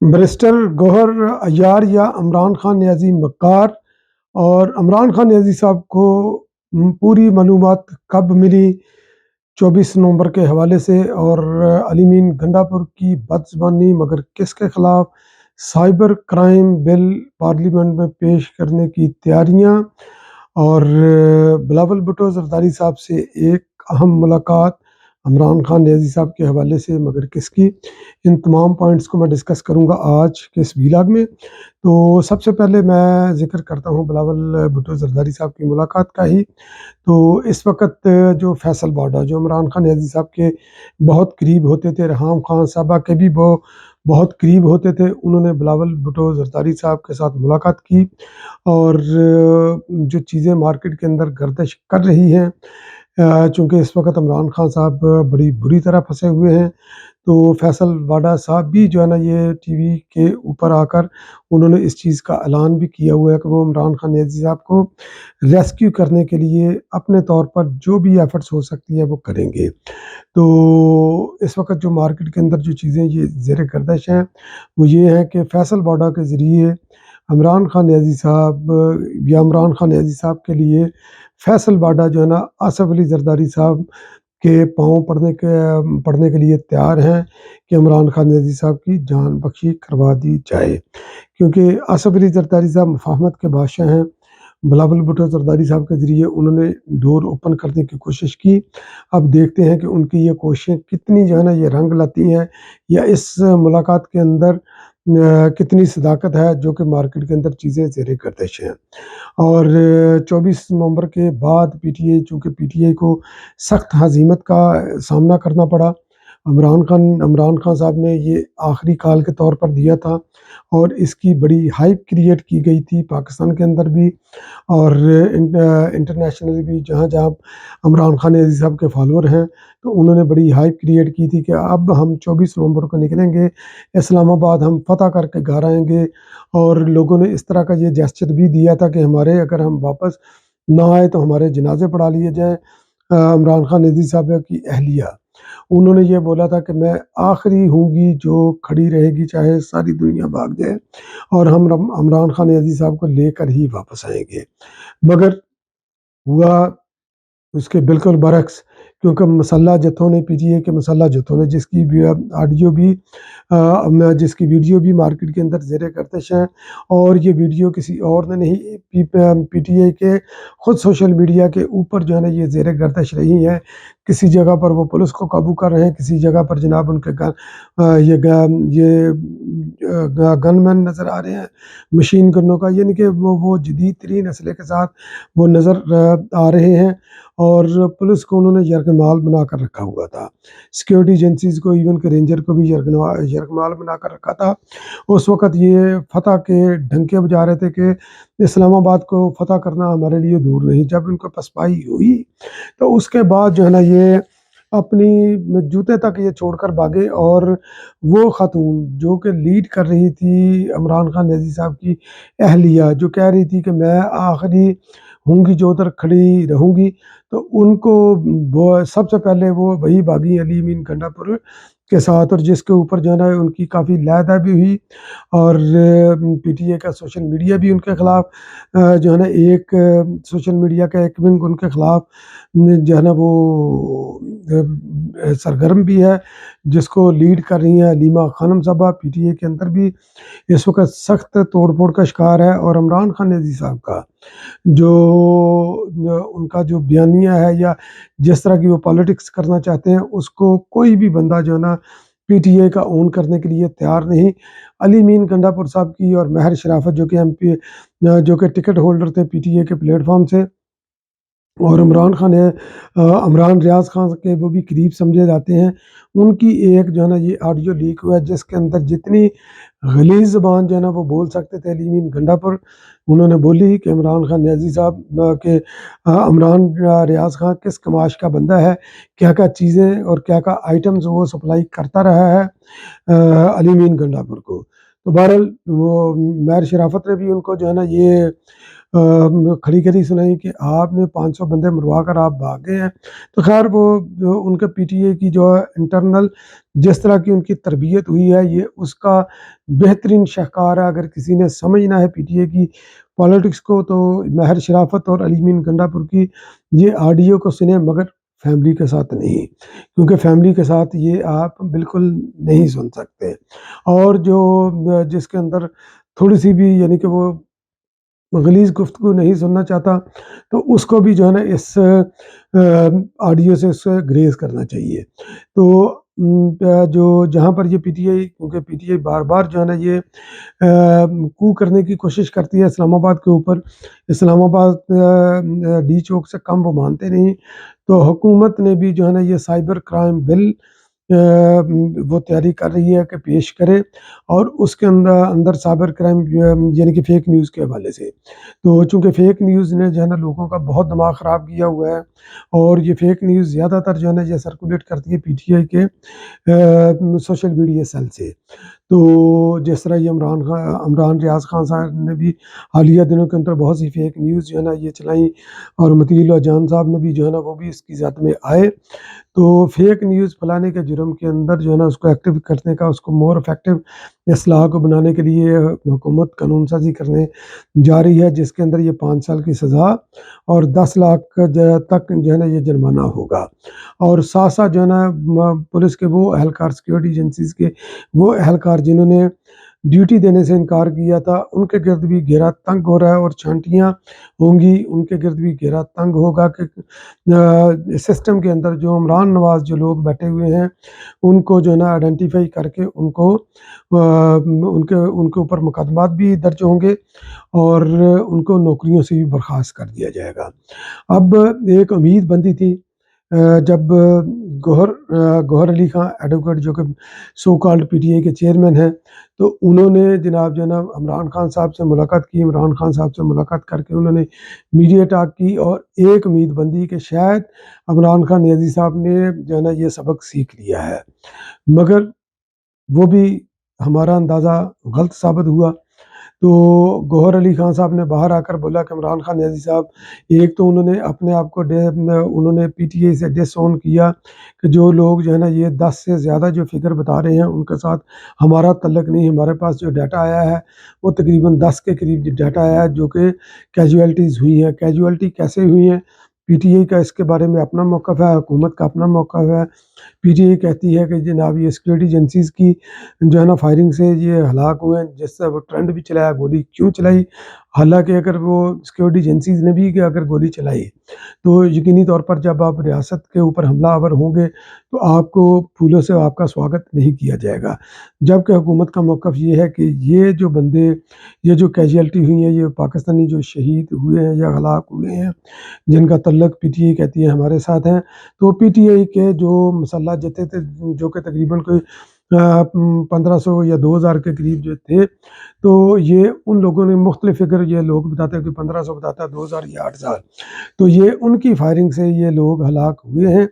Barrister Gauhar अय्यार या इमरान खान नियाज़ी मक्कार। और इमरान खान नियाज़ी साहब को पूरी मालूमात कब मिली 24 नवंबर के हवाले से, और अली मीन गंडापुर की बदज़बानी मगर किसके खिलाफ साइबर क्राइम बिल पार्लियामेंट में पेश करने की तैयारियां, और बिलावल भुट्टो ज़रदारी साहब से एक अहम मुलाकात इमरान खान नियाज़ी साहब के हवाले से मगर किसकी। इन तमाम पॉइंट्स को मैं डिस्कस करूंगा आज के इस वीलॉग में। तो सबसे पहले मैं ज़िक्र करता हूं बिलावल भुट्टो ज़रदारी साहब की मुलाकात का ही। तो इस वक्त जो फैसल बाडा जो इमरान खान नियाज़ी साहब के बहुत करीब होते थे, रहाम खान साहबा के भी वो बहुत करीब होते थे, उन्होंने बिलावल भुट्टो ज़रदारी साहब के साथ मुलाकात की। और जो चीज़ें मार्केट के अंदर गर्दिश कर रही हैं, चूँकि इस वक्त इमरान खान साहब बड़ी बुरी तरह फंसे हुए हैं, तो फैसल वाडा साहब भी जो है ना, ये टीवी के ऊपर आकर उन्होंने इस चीज़ का ऐलान भी किया हुआ है कि वो इमरान खान नियाज़ी साहब को रेस्क्यू करने के लिए अपने तौर पर जो भी एफर्ट्स हो सकती है वो करेंगे। तो इस वक्त जो मार्केट के अंदर जो चीज़ें ये ज़ेर गर्दिश हैं, वो ये है कि फैसल वाडा के ज़रिए इमरान खान नियाज़ी साहब या इमरान खान नियाज़ी साहब के लिए फैसल वाडा जो है ना, आसिफ अली ज़रदारी साहब के पाँव पड़ने के लिए तैयार हैं कि इमरान खान नियाज़ी साहब की जान बख्शी करवा दी जाए। क्योंकि आसिफ अली ज़रदारी साहब मुफाहमत के बादशाह हैं। बिलावल भुट्टो ज़रदारी साहब के ज़रिए उन्होंने डोर ओपन करने की कोशिश की। अब देखते हैं कि उनकी ये कोशिशें कितनी जो है ना, ये रंग लाती हैं, या इस मुलाकात के अंदर कितनी सदाकत है, जो कि मार्केट के अंदर चीज़ें ज़ेर गर्दिश हैं। और 24 नवंबर के बाद पीटीआई, चूँकि पीटीआई को सख्त हज़ीमत का सामना करना पड़ा। इमरान खान साहब ने ये आखिरी कॉल के तौर पर दिया था, और इसकी बड़ी हाइप क्रिएट की गई थी पाकिस्तान के अंदर भी, और इंटरनेशनली भी, जहाँ-जहाँ इमरान खान नियाज़ी साहब के फॉलोअर हैं, तो उन्होंने बड़ी हाइप क्रिएट की थी कि अब हम 24 नवंबर को निकलेंगे, इस्लामाबाद हम फ़तह करके घर आएँगे। और लोगों ने इस तरह का ये जेस्चर भी दिया था कि हमारे अगर हम वापस ना आए तो हमारे जनाजे पढ़ा लिए जाएँ। इमरान खान नियाज़ी साहब की अहलिया, उन्होंने ये बोला था कि मैं आखिरी हूँगी जो खड़ी रहेगी, चाहे सारी दुनिया भाग जाए, और हम इमरान खान नियाज़ी साहब को लेकर ही वापस आएँगे। मगर हुआ उसके बिल्कुल बरक्स, क्योंकि मसल्ह जत्थों ने, पीटीआई के मसल्ह जत्थों ने, जिसकी भी ऑडियो भी जिसकी वीडियो भी मार्केट के अंदर ज़ेर गर्दिश है, और ये वीडियो किसी और ने नहीं, पीटीआई के खुद सोशल मीडिया के ऊपर जो है ना, ये ज़ेर गर्दिश रही है। किसी जगह पर वो पुलिस को काबू कर रहे हैं, किसी जगह पर जनाब उनके गनमैन नज़र आ रहे हैं, मशीन गनों का, यानी कि वो जदीद तरीन असले के साथ वो नज़र आ रहे हैं। और पुलिस को उन्होंने यरगमाल बना कर रखा हुआ था, सिक्योरिटी एजेंसीज़ को, इवन के रेंजर को भी यरगमाल बना कर रखा था। उस वक़्त ये फ़तह के डंके बजा रहे थे कि इस्लामाबाद को फ़तह करना हमारे लिए दूर नहीं। जब इनको पसपाई हुई, तो उसके बाद जो है ना, ये अपनी जूते तक ये छोड़कर भागे। और वो ख़ातून जो कि लीड कर रही थी इमरान खान नियाज़ी साहब की अहलिया, जो कह रही थी कि मैं आखिरी होंगी जो उधर खड़ी रहूँगी, तो उनको वो सबसे पहले वो वही भागी अली मीन गंडापुर के साथ, और जिसके ऊपर जो है ना, उनकी काफ़ी लैदा भी हुई। और पीटीआई का सोशल मीडिया भी उनके खिलाफ जो है ना, एक सोशल मीडिया का एक विंग उनके खिलाफ जो है ना, वो सरगर्म भी है, जिसको लीड कर रही हैं हलीमा खानम साहबा। पीटीआई के अंदर भी इस वक्त सख्त तोड़-फोड़ का शिकार है। और इमरान खान नियाज़ी साहब का उनका जो बयानिया है, या जिस तरह की वो पॉलिटिक्स करना चाहते हैं, उसको कोई भी बंदा जो है ना, पीटीआई का ओन करने के लिए तैयार नहीं। अली मीन गंडापुर साहब की और महर शराफत, जो कि एमपी जो कि टिकट होल्डर थे पीटीआई के प्लेटफॉर्म से, और इमरान खान है, इमरान रियाज खान के वो भी करीब समझे जाते हैं। उनकी एक जो है ना, ये ऑडियो लीक हुआ है, जिसके अंदर जितनी गलीज़ ज़बान जो है ना, वो बोल सकते थे अली मीन गंडापुर, उन्होंने बोली कि इमरान खान नियाज़ी साहब के इमरान रियाज खान किस कमाश का बंदा है, क्या-क्या चीज़ें और क्या-क्या आइटम्स वो सप्लाई करता रहा है अली मीन गंडापुर को। तो बहरहाल वो महर शराफत ने भी उनको जो है ना, ये کھڑی کھڑی سنائی کہ آپ نے 500 بندے مروا کر آپ بھاگ گئے ہیں۔ تو خیر وہ ان کے پی ٹی اے کی جو انٹرنل جس طرح کی ان کی تربیت ہوئی ہے یہ اس کا بہترین شاہکار ہے۔ اگر کسی نے سمجھنا ہے پی ٹی اے کی پالیٹکس کو تو مہر شرافت اور علی مین گنڈا پور کی یہ آڈیو کو سنیں، مگر فیملی کے ساتھ نہیں، کیونکہ فیملی کے ساتھ یہ آپ بالکل نہیں سن سکتے۔ اور جو جس کے اندر تھوڑی سی بھی یعنی کہ وہ غلیظ گفتگو نہیں سننا چاہتا تو اس کو بھی جو ہے نا اس آڈیو سے اس سے گریز کرنا چاہیے۔ تو جو جہاں پر یہ پی ٹی آئی، کیونکہ پی ٹی آئی بار بار جو ہے نا یہ کو کرنے کی کوشش کرتی ہے اسلام آباد کے اوپر، اسلام آباد ڈی چوک سے کم وہ مانتے نہیں، تو حکومت نے بھی جو ہے نا یہ سائبر کرائم بل وہ تیاری کر رہی ہے کہ پیش کرے، اور اس کے اندر سائبر کرائم یعنی کہ فیک نیوز کے حوالے سے، تو چونکہ فیک نیوز نے جو ہے نا لوگوں کا بہت دماغ خراب کیا ہوا ہے، اور یہ فیک نیوز زیادہ تر جو ہے نا یہ سرکولیٹ کرتی ہے پی ٹی آئی کے سوشل میڈیا سیل سے۔ تو جس طرح یہ عمران ریاض خان صاحب نے بھی حالیہ دنوں کے اندر بہت سی فیک نیوز جو ہے نا یہ چلائیں، اور مطیع اللہ جان صاحب نے بھی جو ہے نا وہ بھی اس کی ذات میں آئے، تو فیک نیوز پھیلانے کے جرم کے اندر جو ہے نا اس کو ایکٹیو کرنے کا، اس کو مور افیکٹو اصلاح کو بنانے کے لیے حکومت قانون سازی کرنے جا رہی ہے، جس کے اندر یہ 5 سال کی سزا اور 10 لاکھ تک جو ہے نا یہ جرمانہ ہوگا، اور ساتھ ساتھ جو ہے نا پولیس کے وہ اہلکار، سیکورٹی ایجنسیز کے وہ اہلکار جنہوں نے ڈیوٹی دینے سے انکار کیا تھا، ان کے گرد بھی گھیرا تنگ ہو رہا ہے، اور چھانٹیاں ہوں گی ان کے گرد بھی گھیرا تنگ ہوگا کہ سسٹم کے اندر جو عمران نواز جو لوگ بیٹھے ہوئے ہیں ان کو جو ہے نا آئیڈینٹیفائی کر کے ان کے اوپر مقدمات بھی درج ہوں گے، اور ان کو نوکریوں سے بھی برخاست کر دیا جائے گا۔ اب ایک امید بندی تھی جب گوہر علی خان ایڈوکیٹ جو کہ so called P T I کے چیئرمین ہیں، تو انہوں نے جناب عمران خان صاحب سے ملاقات کی، عمران خان صاحب سے ملاقات کر کے انہوں نے میڈیا ٹاک کی، اور ایک امید بندی کہ شاید عمران خان نیازی صاحب نے جو ہے نا یہ سبق سیکھ لیا ہے، مگر وہ بھی ہمارا اندازہ غلط ثابت ہوا۔ تو گوہر علی خان صاحب نے باہر آ کر بولا کہ عمران خان نیازی صاحب، ایک تو انہوں نے اپنے آپ کو انہوں نے پی ٹی آئی سے ڈس اون کیا کہ جو لوگ جو ہے نا یہ 10 سے زیادہ جو فگر بتا رہے ہیں ان کے ساتھ ہمارا تعلق نہیں، ہمارے پاس جو ڈیٹا آیا ہے وہ تقریباً 10 کے قریب ڈیٹا آیا ہے جو کہ کیجویلٹیز ہوئی ہیں۔ کیجویلٹی کیسے ہوئی ہیں؟ پی ٹی آئی کا اس کے بارے میں اپنا موقف ہے، حکومت کا اپنا موقف ہے۔ پی ٹی آئی کہتی ہے کہ جناب یہ سیکورٹی ایجنسیز کی جو ہے نا فائرنگ سے یہ ہلاک ہوئے ہیں، جس سے وہ ٹرینڈ بھی چلایا، گولی کیوں چلائی، حالانکہ اگر وہ سیکورٹی ایجنسیز نے بھی کہ اگر گولی چلائی تو یقینی طور پر جب آپ ریاست کے اوپر حملہ آور ہوں گے تو آپ کو پھولوں سے آپ کا سواگت نہیں کیا جائے گا، جبکہ حکومت کا موقف یہ ہے کہ یہ جو بندے، یہ جو کیجویلٹی ہوئی ہیں، یہ پاکستانی جو شہید ہوئے ہیں یا ہلاک ہوئے ہیں جن کا تعلق پی ٹی آئی کہتی ہے ہمارے ساتھ ہیں، تو پی ٹی آئی کے جو مسلح جتھے تھے جو کہ تقریباً کوئی 1500 یا 2000 کے قریب جو تھے، تو یہ ان لوگوں نے مختلف فگر یہ لوگ بتاتے ہیں کہ 1500 بتاتا ہے، 2000 یا 8000، تو یہ ان کی فائرنگ سے یہ لوگ ہلاک ہوئے ہیں،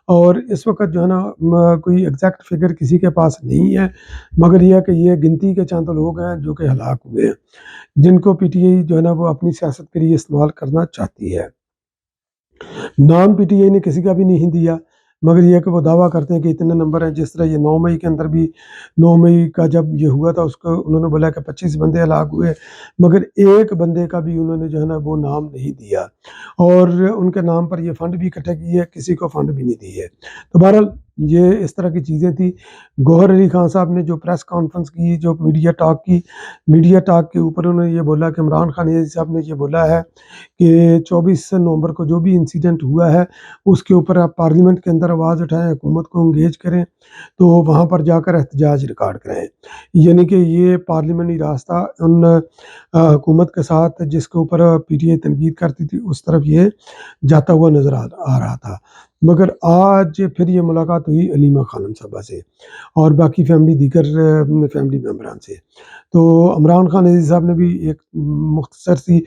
اور اس وقت جو ہے نا کوئی ایگزیکٹ فگر کسی کے پاس نہیں ہے، مگر یہ کہ یہ گنتی کے چند لوگ ہیں جو کہ ہلاک ہوئے ہیں، جن کو پی ٹی آئی جو ہے نا وہ اپنی سیاست کے لیے استعمال کرنا چاہتی ہے۔ نام پی ٹی آئی نے کسی کا بھی نہیں دیا، مگر یہ کہ وہ دعویٰ کرتے ہیں کہ اتنے نمبر ہیں، جس طرح یہ 9 مئی کے اندر بھی 9 مئی کا جب یہ ہوا تھا اس کو انہوں نے بولا کہ 25 بندے ہلاک ہوئے، مگر ایک بندے کا بھی انہوں نے جو ہے نا وہ نام نہیں دیا، اور ان کے نام پر یہ فنڈ بھی اکٹھے کیے، کسی کو فنڈ بھی نہیں دیے۔ تو بہرحال یہ اس طرح کی چیزیں تھیں۔ گوہر علی خان صاحب نے جو پریس کانفرنس کی، جو میڈیا ٹاک کی، میڈیا ٹاک کے اوپر انہوں نے یہ بولا کہ عمران خان نیازی صاحب نے یہ بولا ہے کہ 24 نومبر کو جو بھی انسیڈنٹ ہوا ہے اس کے اوپر آپ پارلیمنٹ کے اندر آواز اٹھائیں، حکومت کو انگیج کریں، تو وہاں پر جا کر احتجاج ریکارڈ کریں، یعنی کہ یہ پارلیمنٹی راستہ ان حکومت کے ساتھ جس کے اوپر پی ٹی آئی تنقید کرتی تھی اس طرف یہ جاتا ہوا نظر آ رہا تھا۔ مگر آج پھر یہ ملاقات ہوئی علیمہ خانم صاحبہ سے اور باقی دیگر فیملی ممبران سے، تو عمران خان عزیز صاحب نے بھی ایک مختصر سی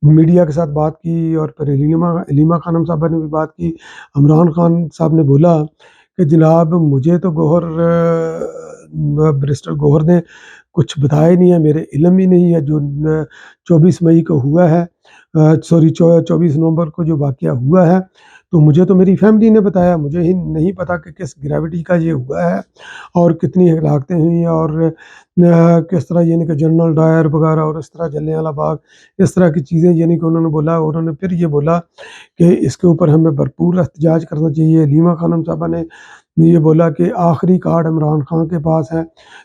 میڈیا کے ساتھ بات کی، اور پھر علیمہ خانم صاحبہ نے بھی بات کی۔ عمران خان صاحب نے بولا کہ جناب مجھے تو گوہر बैरिस्टर गौहर ने कुछ बताया नहीं है, मेरे इल्म ही नहीं है जो 24 मई को हुआ है, सॉरी 24 नवंबर को जो वाक़या हुआ है, तो मुझे तो मेरी फैमिली ने बताया, मुझे ही नहीं पता कि किस ग्रेविटी का ये हुआ है और कितनी हलाकतें हुई और किस तरह यानी कि जनरल डायर वगैरह और इस तरह जलियांवाला बाग, इस तरह की चीज़ें यानी कि उन्होंने बोला। उन्होंने फिर ये बोला कि इसके ऊपर हमें भरपूर एहतजाज करना चाहिए। लीमा खानम साहबा ने ये बोला कि आखिरी कार्ड इमरान खान के पास है,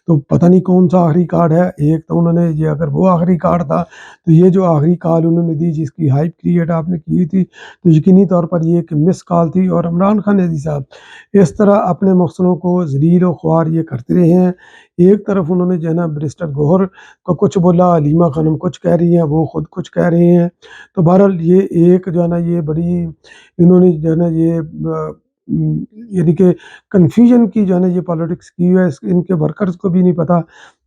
तो पता नहीं कौन सा आखिरी कार्ड है। एक तो उन्होंने ये, अगर वो आखिरी कार्ड था तो ये जो आखिरी कॉल उन्होंने दी जिसकी हाइप क्रिएट आपने की थी, तो यकीनी तौर पर ये एक मिस कॉल थी। और इमरान खान नज़ी साहब इस तरह अपने मकसदों को ज़लील व ख्वार ये करते रहे हैं। एक तरफ उन्होंने जो है ना बैरिस्टर गौहर को कुछ बोला, लीमा खानम कुछ कह रही हैं, वो खुद कुछ कह रहे हैं। तो बहरहाल ये एक जो है ना ये बड़ी इन्होंने जो है ना ये यानी कि कन्फ्यूजन की जो है ना ये पॉलिटिक्स की है। इनके वर्कर्स को भी नहीं पता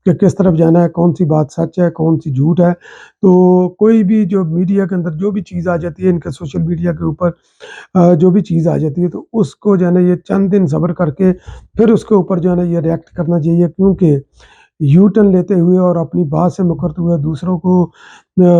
कि किस तरफ जाना है, कौन सी बात सच है, कौन सी झूठ है। तो कोई भी जो मीडिया के अंदर जो भी चीज़ आ जाती है, इनके सोशल मीडिया के ऊपर जो भी चीज़ आ जाती है, तो उसको जो है ना ये चंद दिन सब्र करके फिर उसके ऊपर जो है ना ये रिएक्ट करना चाहिए, क्योंकि यू टर्न लेते हुए और अपनी बात से मुकरते हुए दूसरों को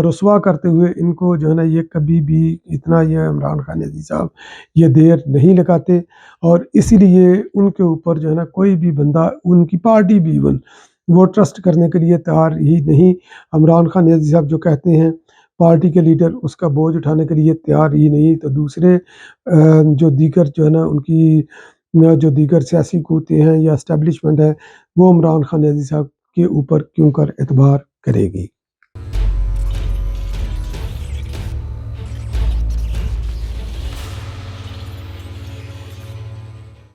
रुसवा करते हुए इनको जो है ना ये कभी भी इतना ये इमरान खान नज़ी साहब ये देर नहीं लगाते। और इसीलिए उनके ऊपर जो है ना कोई भी बंदा, उनकी पार्टी भी इवन वो ट्रस्ट करने के लिए तैयार ही नहीं। इमरान खान नज़ी साहब जो कहते हैं पार्टी के लीडर, उसका बोझ उठाने के लिए तैयार ही नहीं। तो दूसरे जो दीगर जो है ना उनकी जो दीगर सियासी क़ुव्वतें हैं या एस्टेब्लिशमेंट है, वो इमरान खान नज़ी साहब के ऊपर क्यों कर एतबार करेगी।